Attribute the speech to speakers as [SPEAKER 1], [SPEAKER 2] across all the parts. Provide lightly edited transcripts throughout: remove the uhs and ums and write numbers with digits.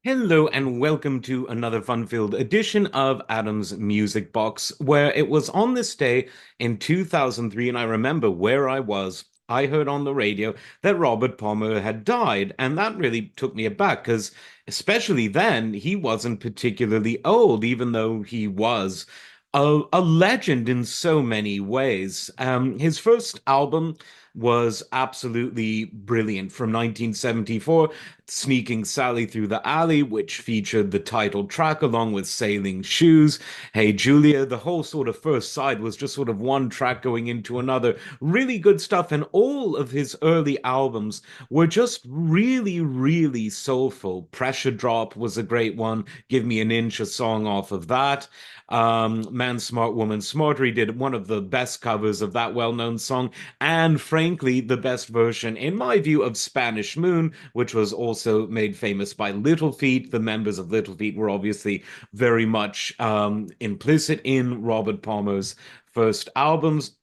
[SPEAKER 1] Hello and welcome to another fun-filled edition of Adam's Music Box, where it was on this day in 2003, and I remember where I was. I heard on the radio that Robert Palmer had died, and that really took me aback because, especially then, he wasn't particularly old, even though he was a legend in so many ways. His first album was absolutely brilliant from 1974. Sneaking Sally Through the Alley, which featured the title track along with Sailing Shoes. Hey Julia, the whole sort of first side was just sort of one track going into another. Really good stuff. And all of his early albums were just really, really soulful. Pressure Drop was a great one. Give Me an Inch, a song off of that. Man Smart Woman Smarter. He did one of the best covers of that well-known song, and frankly, the best version, in my view, of Spanish Moon, which was also made famous by Little Feat. The members of Little Feat were obviously very much implicit in Robert Palmer's first albums.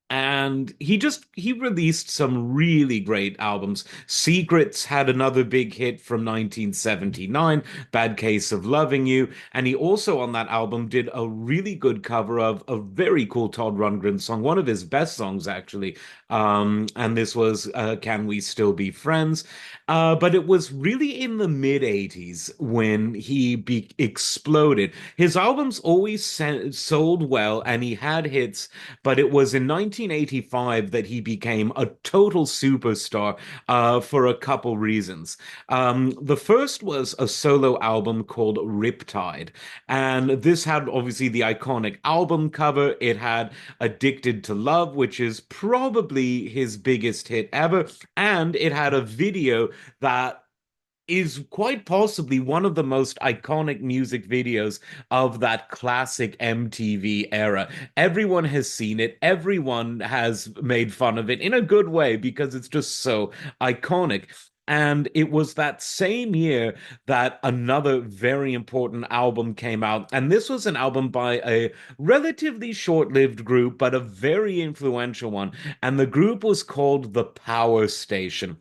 [SPEAKER 1] And he released some really great albums. Secrets had another big hit from 1979, Bad Case of Loving You, and he also on that album did a really good cover of a very cool Todd Rundgren song, one of his best songs actually. And this was Can We Still Be Friends? But it was really in the mid 80s when exploded. His albums always sold well and he had hits, but it was in 1985 that he became a total superstar for a couple reasons. The first was a solo album called Riptide, and this had obviously the iconic album cover. It had Addicted to Love, which is probably his biggest hit ever, and it had a video that is quite possibly one of the most iconic music videos of that classic MTV era. Everyone has seen it, everyone has made fun of it in a good way because it's just so iconic. And it was that same year that another very important album came out. And this was an album by a relatively short lived group, but a very influential one. And the group was called The Power Station.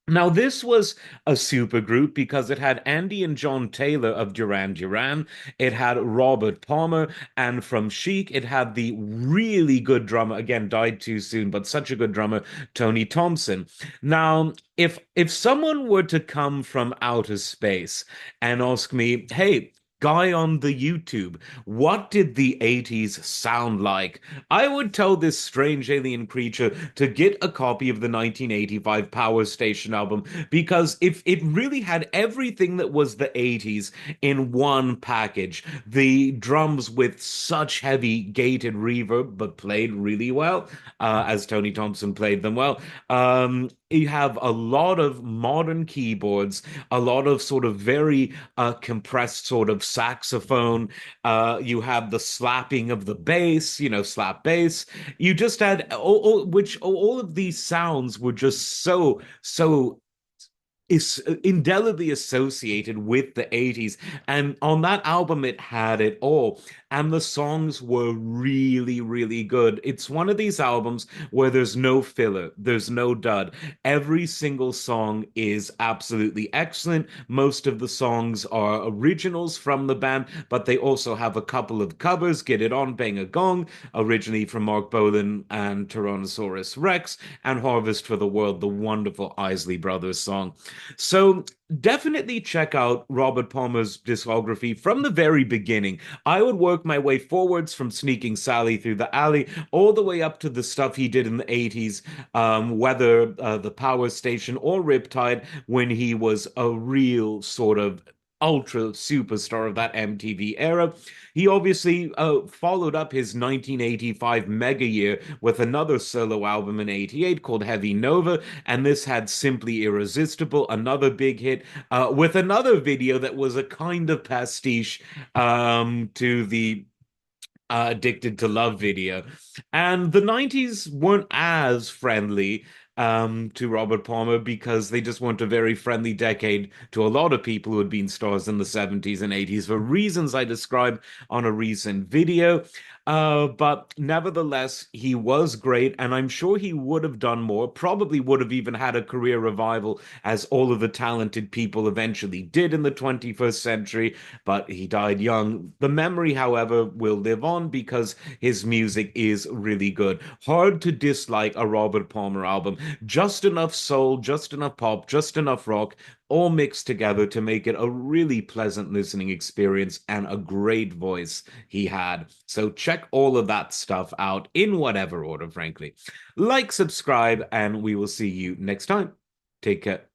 [SPEAKER 1] Now, this was a supergroup because it had Andy and John Taylor of Duran Duran. It had Robert Palmer, and from Chic, it had the really good drummer, again, died too soon, but such a good drummer, Tony Thompson. Now, if someone were to come from outer space and ask me, hey, guy on the YouTube, what did the 80s sound like? I would tell this strange alien creature to get a copy of the 1985 Power Station album because if it really had everything that was the 80s in one package, the drums with such heavy gated reverb but played really well, as Tony Thompson played them well. You have a lot of modern keyboards, a lot of sort of very compressed sort of saxophone. You have the slapping of the bass, slap bass. You just had all of these sounds were just so is indelibly associated with the 80s. And on that album, it had it all. And the songs were really, really good. It's one of these albums where there's no filler, there's no dud. Every single song is absolutely excellent. Most of the songs are originals from the band, but they also have a couple of covers. Get It On, Bang a Gong, originally from Mark Bolan and Tyrannosaurus Rex, and Harvest for the World, the wonderful Isley Brothers song. So definitely check out Robert Palmer's discography from the very beginning. I would work my way forwards from Sneaking Sally Through the Alley all the way up to the stuff he did in the 80s, whether the Power Station or Riptide, when he was a real sort of ultra superstar of that MTV era. He obviously followed up his 1985 mega year with another solo album in 88 called Heavy Nova, and this had Simply Irresistible, another big hit, with another video that was a kind of pastiche to the Addicted to Love video. And the 90s weren't as friendly to Robert Palmer because they just weren't a very friendly decade to a lot of people who had been stars in the 70s and 80s for reasons I described on a recent video. But nevertheless, he was great, and I'm sure he would have done more, probably would have even had a career revival, as all of the talented people eventually did in the 21st century, but he died young. The memory, however, will live on because his music is really good. Hard to dislike a Robert Palmer album. Just enough soul, just enough pop, just enough rock, all mixed together to make it a really pleasant listening experience and a great voice he had. So check all of that stuff out in whatever order, frankly. Like, subscribe, and we will see you next time. Take care.